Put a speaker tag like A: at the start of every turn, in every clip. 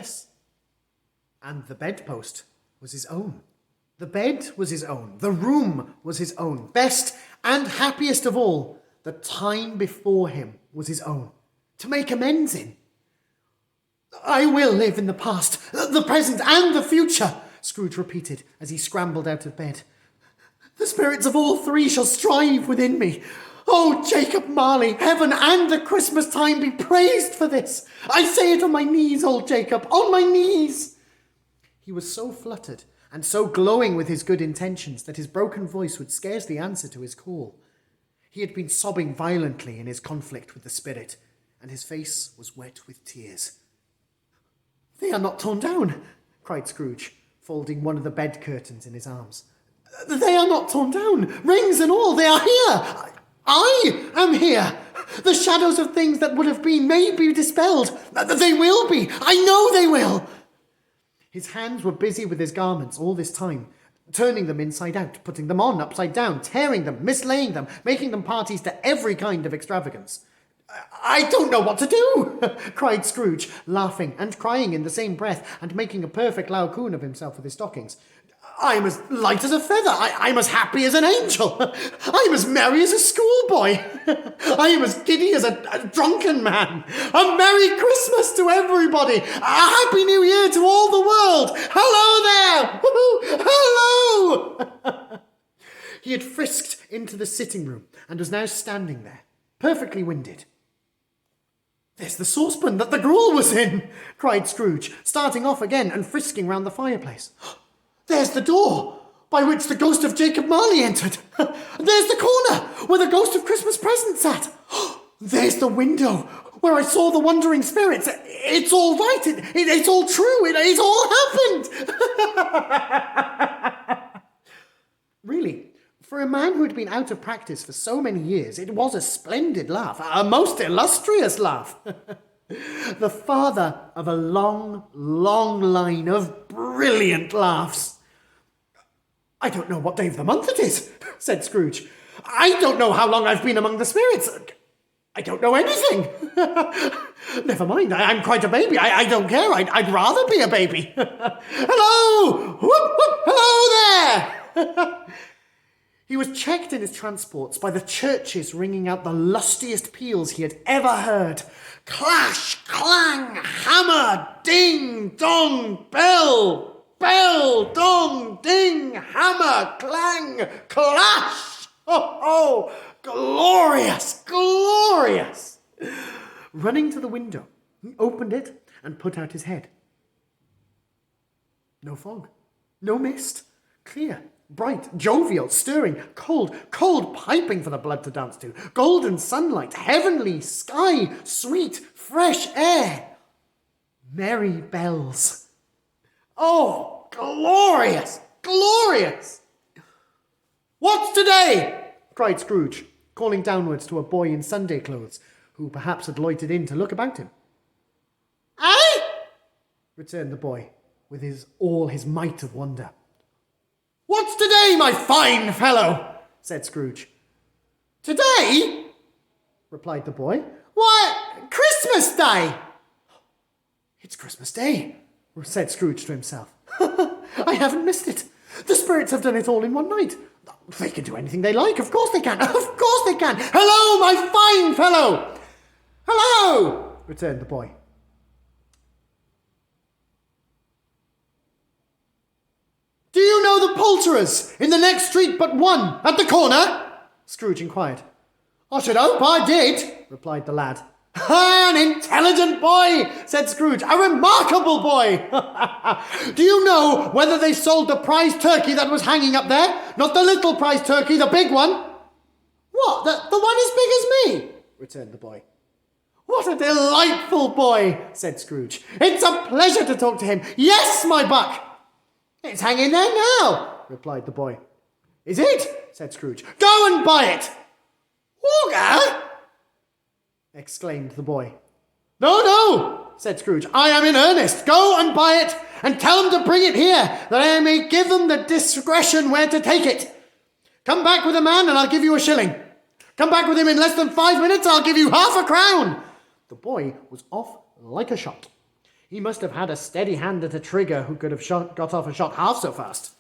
A: Yes. And the bedpost was his own. The bed was his own. The room was his own. Best and happiest of all, the time before him was his own, to make amends in. I will live in the past, the present, and the future, Scrooge repeated as he scrambled out of bed. The spirits of all three shall strive within me. Oh, Jacob Marley, heaven and the Christmas time be praised for this. I say it on my knees, old Jacob, on my knees. He was so fluttered and so glowing with his good intentions that his broken voice would scarcely answer to his call. He had been sobbing violently in his conflict with the spirit, and his face was wet with tears. They are not torn down, cried Scrooge, folding one of the bed curtains in his arms. They are not torn down, rings and all, they are here. I am here. The shadows of things that would have been may be dispelled. They will be. I know they will. His hands were busy with his garments all this time, turning them inside out, putting them on upside down, tearing them, mislaying them, making them parties to every kind of extravagance. I don't know what to do, cried Scrooge, laughing and crying in the same breath and making a perfect Laocoon of himself with his stockings. I'm as light as a feather. I'm as happy as an angel. I'm as merry as a schoolboy. I am as giddy as a drunken man. A Merry Christmas to everybody. A Happy New Year to all the world. Hello there. Hello. He had frisked into the sitting room and was now standing there, perfectly winded. There's the saucepan that the gruel was in, cried Scrooge, starting off again and frisking round the fireplace. There's the door by which the ghost of Jacob Marley entered. There's the corner where the ghost of Christmas present sat. There's the window where I saw the wandering spirits. It's all right. It's all true. It's all happened. Really, for a man who had been out of practice for so many years, it was a splendid laugh, a most illustrious laugh. The father of a long, long line of brilliant laughs. I don't know what day of the month it is, said Scrooge. I don't know how long I've been among the spirits. I don't know anything. Never mind, I'm quite a baby. I don't care. I'd rather be a baby. Hello! Whoop, whoop. Hello there! He was checked in his transports by the churches ringing out the lustiest peals he had ever heard. Clash, clang, hammer, ding, dong, bell. Bell, dong, ding, hammer, clang, clash. Oh, glorious, glorious. Running to the window, he opened it and put out his head. No fog, no mist, clear, bright, jovial, stirring, cold piping for the blood to dance to, golden sunlight, heavenly sky, sweet, fresh air, merry bells. Oh, glorious, glorious! What's today? Cried Scrooge, calling downwards to a boy in Sunday clothes, who perhaps had loitered in to look about him. Eh? Returned the boy, with all his might of wonder. What's today, my fine fellow? Said Scrooge. Today? Replied the boy. Why, Christmas Day! It's Christmas Day, said Scrooge to himself. I haven't missed it. The spirits have done it all in one night. They can do anything they like. Of course they can. Of course they can. Hello, my fine fellow. Hello, returned the boy. Do you know the poulterers in the next street but one, at the corner? Scrooge inquired. I should hope I did, replied the lad. An intelligent boy, said Scrooge. A remarkable boy. Do you know whether they sold the prize turkey that was hanging up there? Not the little prize turkey, the big one. What, the one as big as me? Returned the boy. What a delightful boy, said Scrooge. It's a pleasure to talk to him. Yes, my buck. It's hanging there now, replied the boy. Is it? Said Scrooge. Go and buy it. Walker? Exclaimed the boy. No, said Scrooge. I am in earnest. Go and buy it, and tell them to bring it here, that I may give them the discretion where to take it. Come back with a man, and I'll give you a shilling. Come back with him in less than 5 minutes, I'll give you half a crown. The boy was off like a shot. He must have had a steady hand at a trigger who could have got off a shot half so fast.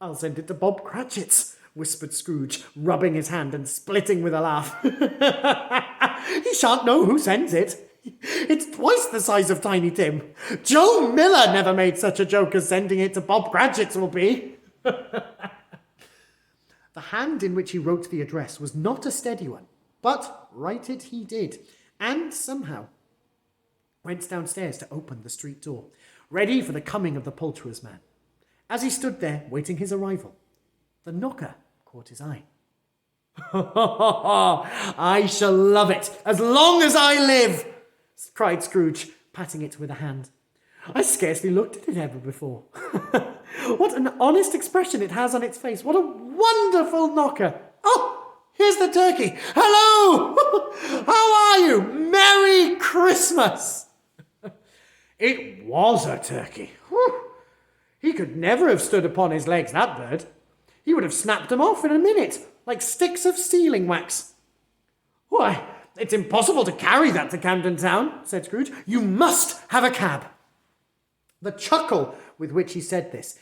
A: I'll send it to Bob Cratchit's, whispered Scrooge, rubbing his hand and splitting with a laugh. He shan't know who sends it. It's twice the size of Tiny Tim. Joe Miller never made such a joke as sending it to Bob Cratchit's will be. The hand in which he wrote the address was not a steady one, but write it he did, and somehow went downstairs to open the street door, ready for the coming of the poulterer's man. As he stood there, waiting his arrival, the knocker caught his eye. I shall love it, as long as I live, cried Scrooge, patting it with a hand. I scarcely looked at it ever before. What an honest expression it has on its face. What a wonderful knocker. Oh, here's the turkey. Hello! How are you? Merry Christmas! It was a turkey. Whew. He could never have stood upon his legs, that bird. He would have snapped them off in a minute, like sticks of sealing wax. Why, it's impossible to carry that to Camden Town, said Scrooge. You must have a cab. The chuckle with which he said this,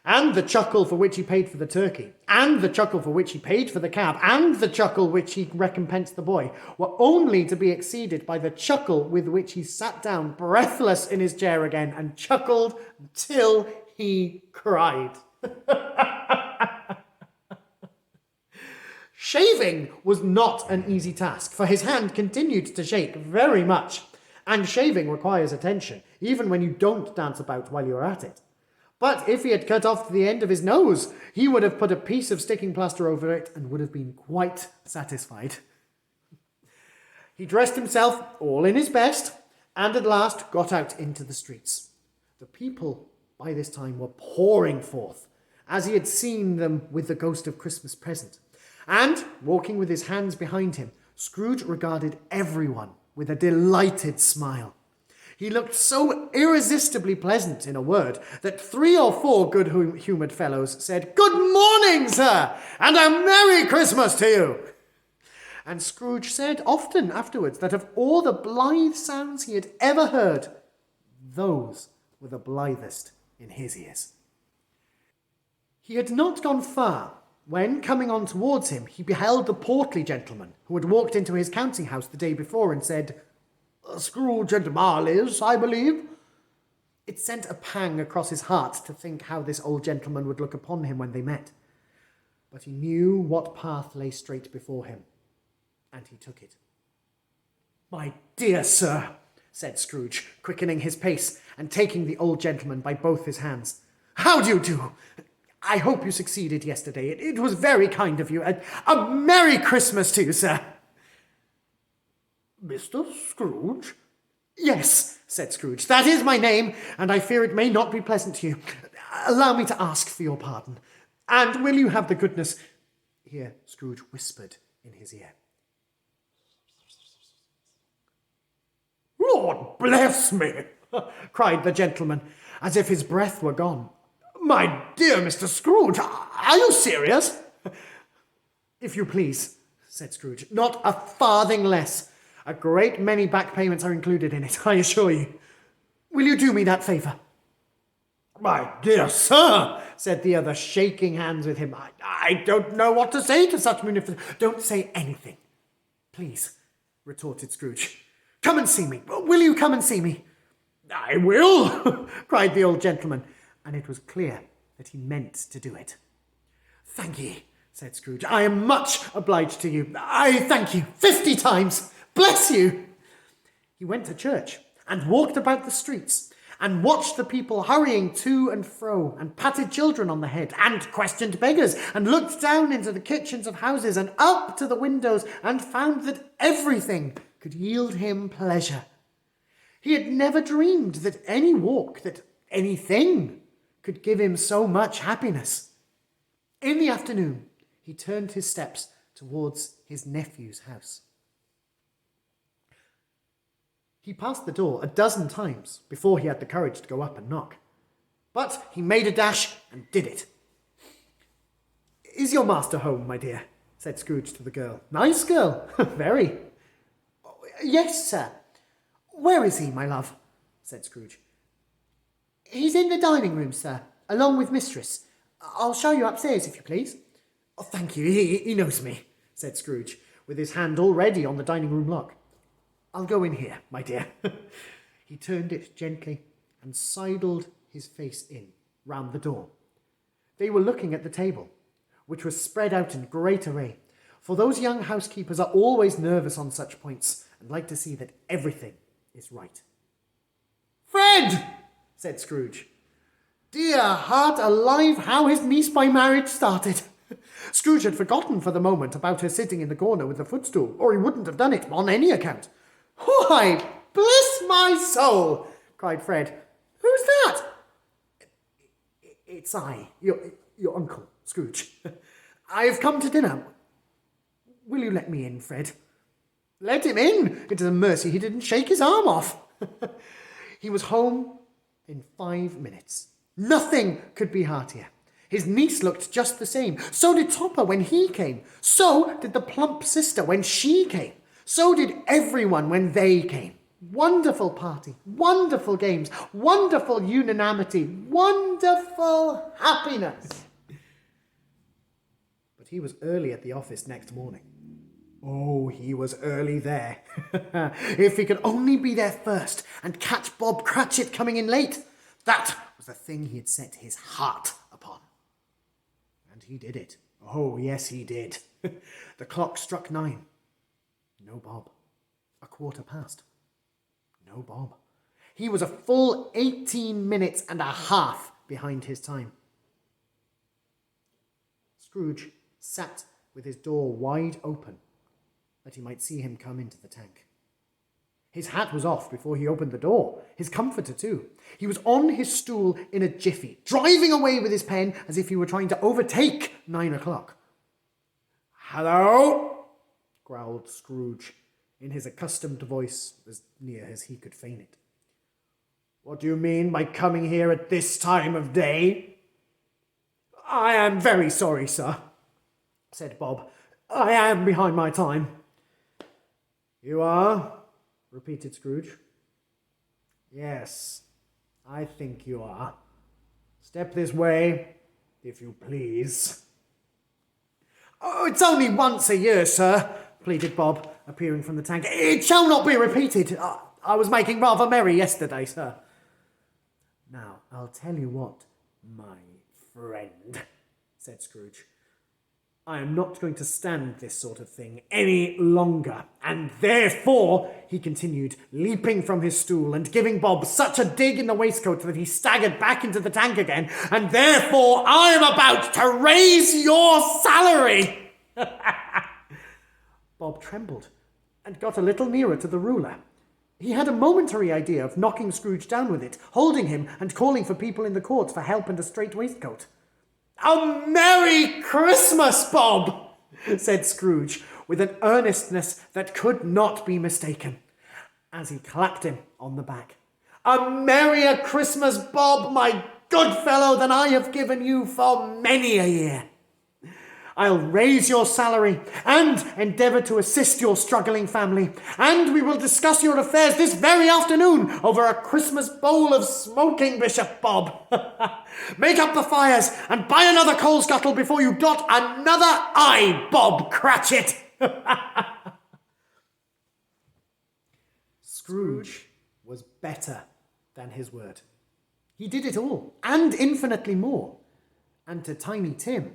A: and the chuckle for which he paid for the turkey, and the chuckle for which he paid for the cab, and the chuckle which he recompensed the boy, were only to be exceeded by the chuckle with which he sat down breathless in his chair again and chuckled till he cried. Shaving was not an easy task, for his hand continued to shake very much, and shaving requires attention, even when you don't dance about while you're at it. But if he had cut off the end of his nose, he would have put a piece of sticking plaster over it and would have been quite satisfied. He dressed himself all in his best, and at last got out into the streets. The people by this time were pouring forth, as he had seen them with the ghost of Christmas present. And, walking with his hands behind him, Scrooge regarded everyone with a delighted smile. He looked so irresistibly pleasant, in a word, that 3 or 4 good-humoured fellows said, "Good morning, sir, and a Merry Christmas to you!" And Scrooge said often afterwards that of all the blithe sounds he had ever heard, those were the blithest in his ears. He had not gone far when, coming on towards him, he beheld the portly gentleman who had walked into his counting-house the day before and said, "Scrooge and Marley's, I believe." It sent a pang across his heart to think how this old gentleman would look upon him when they met. But he knew what path lay straight before him, and he took it. "My dear sir," said Scrooge, quickening his pace and taking the old gentleman by both his hands. "How do you do? I hope you succeeded yesterday. It was very kind of you. A Merry Christmas to you, sir." "Mr. Scrooge?" "Yes," said Scrooge. "That is my name, and I fear it may not be pleasant to you. Allow me to ask for your pardon. And will you have the goodness—" Here Scrooge whispered in his ear. "Lord bless me!" cried the gentleman, as if his breath were gone. "My dear Mr. Scrooge, are you serious?" "If you please," said Scrooge. "Not a farthing less. A great many back payments are included in it, I assure you. Will you do me that favour?" "My dear sir," said the other, shaking hands with him, I don't know what to say to such munificence." "Don't say anything, please," retorted Scrooge. "Come and see me. Will you come and see me?" "I will," cried the old gentleman, and it was clear that he meant to do it. "Thank ye," said Scrooge. "I am much obliged to you. I thank you 50 times. Bless you." He went to church and walked about the streets and watched the people hurrying to and fro and patted children on the head and questioned beggars and looked down into the kitchens of houses and up to the windows and found that everything could yield him pleasure. He had never dreamed that any walk, that anything could give him so much happiness. In the afternoon, he turned his steps towards his nephew's house. He passed the door a dozen times before he had the courage to go up and knock. But he made a dash and did it. "Is your master home, my dear?" said Scrooge to the girl. "Nice girl." "Very." "Yes, sir." Where is he, my love? Said Scrooge. He's in the dining room, sir, along with mistress. I'll show you upstairs, if you please. Oh, thank you, he knows me, said Scrooge, with his hand already on the dining room lock. I'll go in here, my dear. He turned it gently and sidled his face in, round the door. They were looking at the table, which was spread out in great array, for those young housekeepers are always nervous on such points and like to see that everything is right. Fred, said Scrooge. Dear heart alive, how his niece by marriage started. Scrooge had forgotten for the moment about her sitting in the corner with the footstool, or he wouldn't have done it on any account. Why, bless my soul, cried Fred. Who's that? It's I, your uncle, Scrooge. I have come to dinner. Will you let me in, Fred? Let him in? It is a mercy he didn't shake his arm off. He was home in 5 minutes. Nothing could be heartier. His niece looked just the same. So did Topper when he came. So did the plump sister when she came. So did everyone when they came. Wonderful party, wonderful games, wonderful unanimity, wonderful happiness. But he was early at the office next morning. Oh, he was early there. If he could only be there first and catch Bob Cratchit coming in late. That was the thing he had set his heart upon. And he did it. Oh, yes, he did. The clock struck 9. No Bob. 1:15. No Bob. He was a full 18 minutes and a half behind his time. Scrooge sat with his door wide open, that he might see him come into the tank. His hat was off before he opened the door, his comforter too. He was on his stool in a jiffy, driving away with his pen as if he were trying to overtake 9 o'clock. Hello, growled Scrooge, in his accustomed voice, as near as he could feign it. What do you mean by coming here at this time of day? I am very sorry, sir, said Bob. I am behind my time. You are? Repeated Scrooge. Yes, I think you are. Step this way, if you please. Oh, it's only once a year, sir, pleaded Bob, appearing from the tank. It shall not be repeated. I was making rather merry yesterday, sir. Now, I'll tell you what, my friend, said Scrooge. I am not going to stand this sort of thing any longer, and therefore, he continued, leaping from his stool and giving Bob such a dig in the waistcoat that he staggered back into the tank again, and therefore I am about to raise your salary. Bob trembled and got a little nearer to the ruler. He had a momentary idea of knocking Scrooge down with it, holding him and calling for people in the court for help and a straight waistcoat. A Merry Christmas, Bob, said Scrooge, with an earnestness that could not be mistaken, as he clapped him on the back. A merrier Christmas, Bob, my good fellow, than I have given you for many a year. I'll raise your salary and endeavour to assist your struggling family, and we will discuss your affairs this very afternoon over a Christmas bowl of smoking, Bishop Bob. Make up the fires and buy another coal scuttle before you dot another I, Bob Cratchit. Scrooge was better than his word. He did it all, and infinitely more. And to Tiny Tim,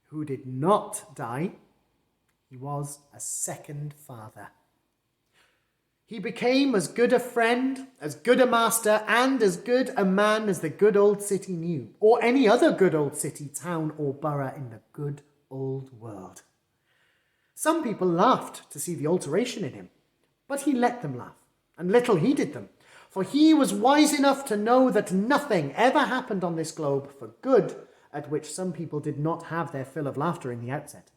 A: who did not die, he was a second father. He became as good a friend, as good a master, and as good a man as the good old city knew, or any other good old city, town, or borough in the good old world. Some people laughed to see the alteration in him, but he let them laugh, and little heeded them, for he was wise enough to know that nothing ever happened on this globe for good at which some people did not have their fill of laughter in the outset.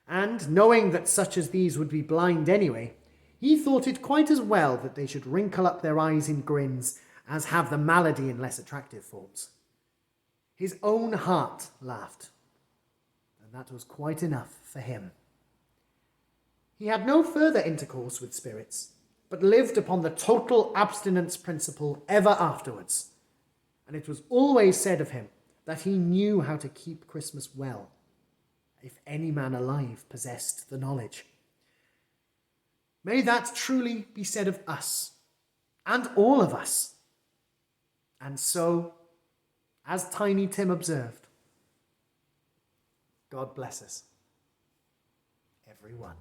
A: And, knowing that such as these would be blind anyway, he thought it quite as well that they should wrinkle up their eyes in grins as have the malady in less attractive forms. His own heart laughed, and that was quite enough for him. He had no further intercourse with spirits, but lived upon the total abstinence principle ever afterwards. And it was always said of him that he knew how to keep Christmas well, if any man alive possessed the knowledge. May that truly be said of us, and all of us. And so, as Tiny Tim observed, God bless us, everyone.